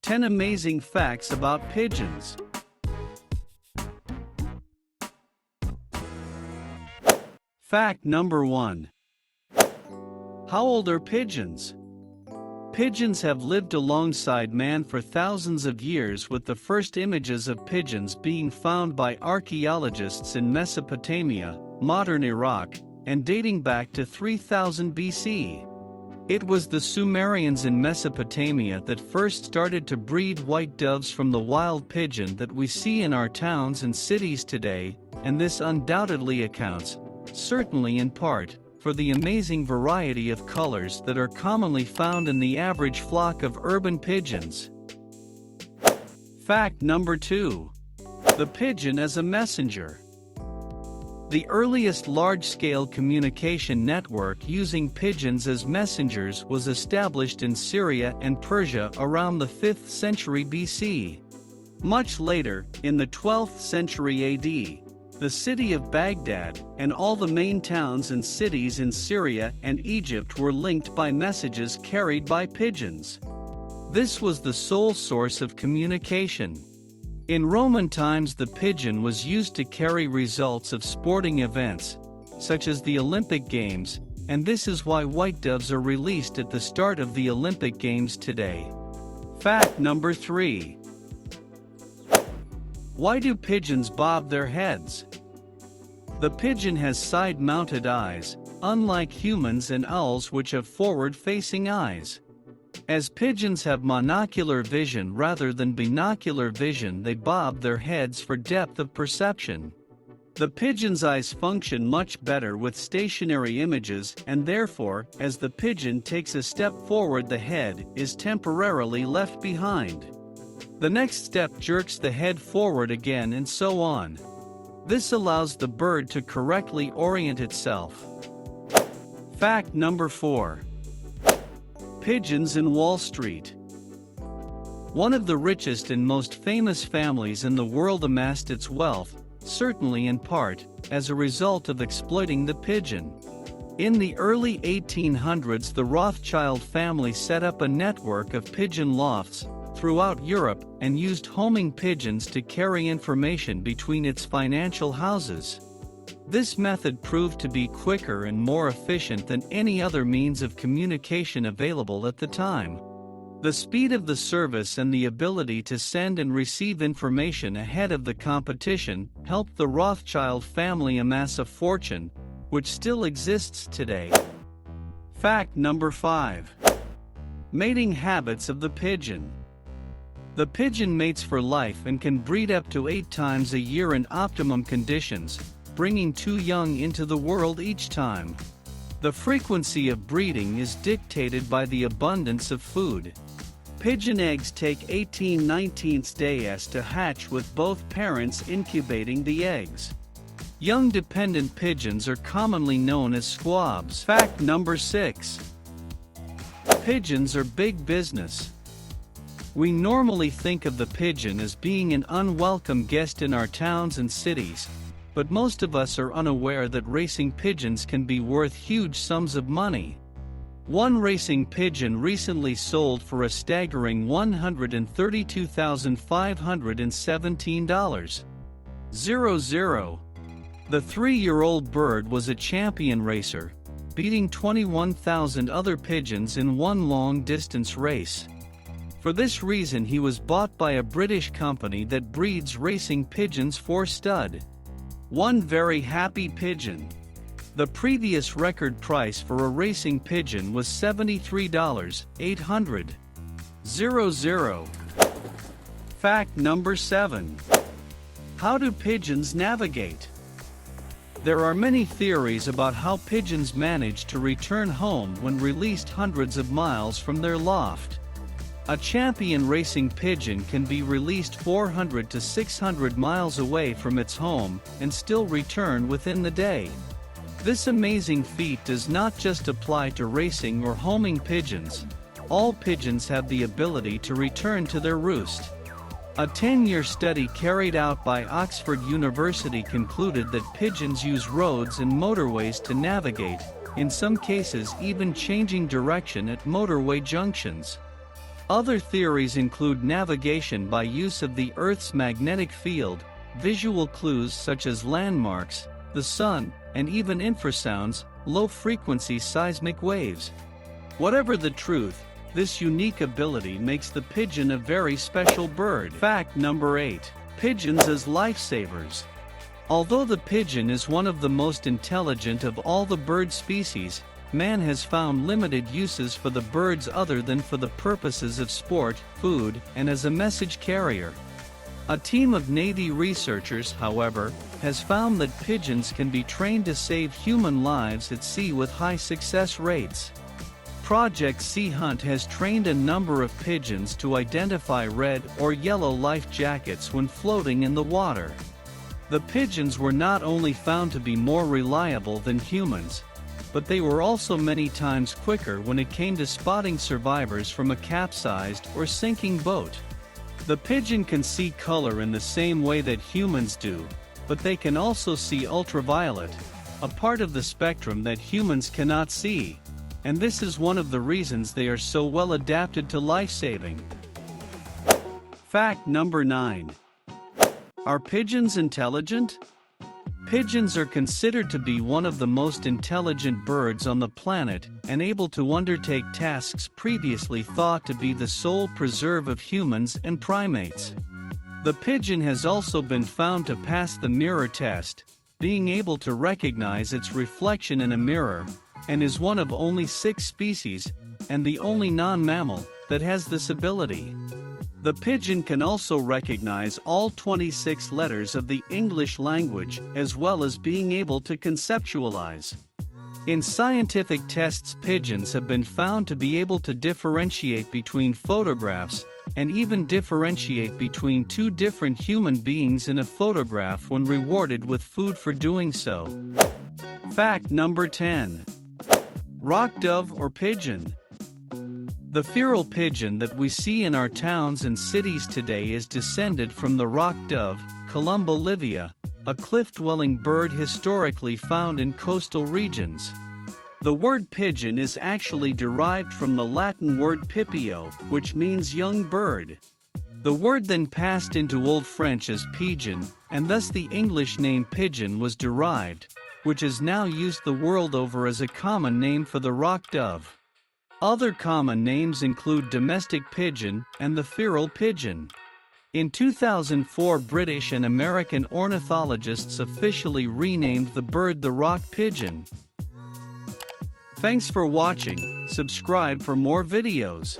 10 amazing facts about pigeons. Fact number 1. How old are pigeons? Pigeons have lived alongside man for thousands of years, with the first images of pigeons being found by archaeologists in Mesopotamia, modern Iraq, and dating back to 3000 BC. It was the Sumerians in Mesopotamia that first started to breed white doves from the wild pigeon that we see in our towns and cities today, and this undoubtedly accounts, certainly in part, for the amazing variety of colors that are commonly found in the average flock of urban pigeons. Fact number 2. The pigeon as a messenger. The earliest large-scale communication network using pigeons as messengers was established in Syria and Persia around the 5th century BC. Much later, in the 12th century AD, the city of Baghdad and all the main towns and cities in Syria and Egypt were linked by messages carried by pigeons. This was the sole source of communication. In Roman times, the pigeon was used to carry results of sporting events, such as the Olympic Games, and this is why white doves are released at the start of the Olympic Games today. Fact number 3. Why do pigeons bob their heads? The pigeon has side-mounted eyes, unlike humans and owls which have forward-facing eyes. As pigeons have monocular vision rather than binocular vision, they bob their heads for depth of perception. The pigeon's eyes function much better with stationary images, and therefore, as the pigeon takes a step forward, the head is temporarily left behind. The next step jerks the head forward again, and so on. This allows the bird to correctly orient itself. Fact number 4. Pigeons in Wall Street. One of the richest and most famous families in the world amassed its wealth, certainly in part, as a result of exploiting the pigeon. In the early 1800s, the Rothschild family set up a network of pigeon lofts throughout Europe and used homing pigeons to carry information between its financial houses. This method proved to be quicker and more efficient than any other means of communication available at the time. The speed of the service and the ability to send and receive information ahead of the competition helped the Rothschild family amass a fortune, which still exists today. Fact number 5. Mating habits of the pigeon. The pigeon mates for life and can breed up to 8 times a year in optimum conditions, bringing 2 young into the world each time. The frequency of breeding is dictated by the abundance of food. Pigeon eggs take 18-19 days to hatch, with both parents incubating the eggs. Young dependent pigeons are commonly known as squabs. Fact number 6. Pigeons are big business. We normally think of the pigeon as being an unwelcome guest in our towns and cities, but most of us are unaware that racing pigeons can be worth huge sums of money. One racing pigeon recently sold for a staggering $132,517. The 3-year-old bird was a champion racer, beating 21,000 other pigeons in one long-distance race. For this reason, he was bought by a British company that breeds racing pigeons for stud. One very happy pigeon. The previous record price for a racing pigeon was $73,800. Fact number 7. How do pigeons navigate? There are many theories about how pigeons manage to return home when released hundreds of miles from their loft. A champion racing pigeon can be released 400 to 600 miles away from its home and still return within the day. This amazing feat does not just apply to racing or homing pigeons. All pigeons have the ability to return to their roost. A 10-year study carried out by Oxford University concluded that pigeons use roads and motorways to navigate, in some cases even changing direction at motorway junctions. Other theories include navigation by use of the Earth's magnetic field, visual clues such as landmarks, the sun, and even infrasounds, low-frequency seismic waves. Whatever the truth, this unique ability makes the pigeon a very special bird. Fact number 8. Pigeons as lifesavers. Although the pigeon is one of the most intelligent of all the bird species, man has found limited uses for the birds other than for the purposes of sport, food, and as a message carrier. A team of Navy researchers, however, has found that pigeons can be trained to save human lives at sea with high success rates. Project Sea Hunt has trained a number of pigeons to identify red or yellow life jackets when floating in the water. The pigeons were not only found to be more reliable than humans, but they were also many times quicker when it came to spotting survivors from a capsized or sinking boat. The pigeon can see color in the same way that humans do, but they can also see ultraviolet, a part of the spectrum that humans cannot see. And this is one of the reasons they are so well adapted to life-saving. Fact number 9. Are pigeons intelligent? Pigeons are considered to be one of the most intelligent birds on the planet and able to undertake tasks previously thought to be the sole preserve of humans and primates. The pigeon has also been found to pass the mirror test, being able to recognize its reflection in a mirror, and is one of only 6 species, and the only non-mammal, that has this ability. The pigeon can also recognize all 26 letters of the English language, as well as being able to conceptualize. In scientific tests, pigeons have been found to be able to differentiate between photographs, and even differentiate between 2 different human beings in a photograph when rewarded with food for doing so. Fact number 10. Rock dove or pigeon. The feral pigeon that we see in our towns and cities today is descended from the rock dove, Columba livia, a cliff-dwelling bird historically found in coastal regions. The word pigeon is actually derived from the Latin word pipio, which means young bird. The word then passed into Old French as pigeon, and thus the English name pigeon was derived, which is now used the world over as a common name for the rock dove. Other common names include domestic pigeon and the feral pigeon. In 2004, British and American ornithologists officially renamed the bird the rock pigeon. Thanks for watching. Subscribe for more videos.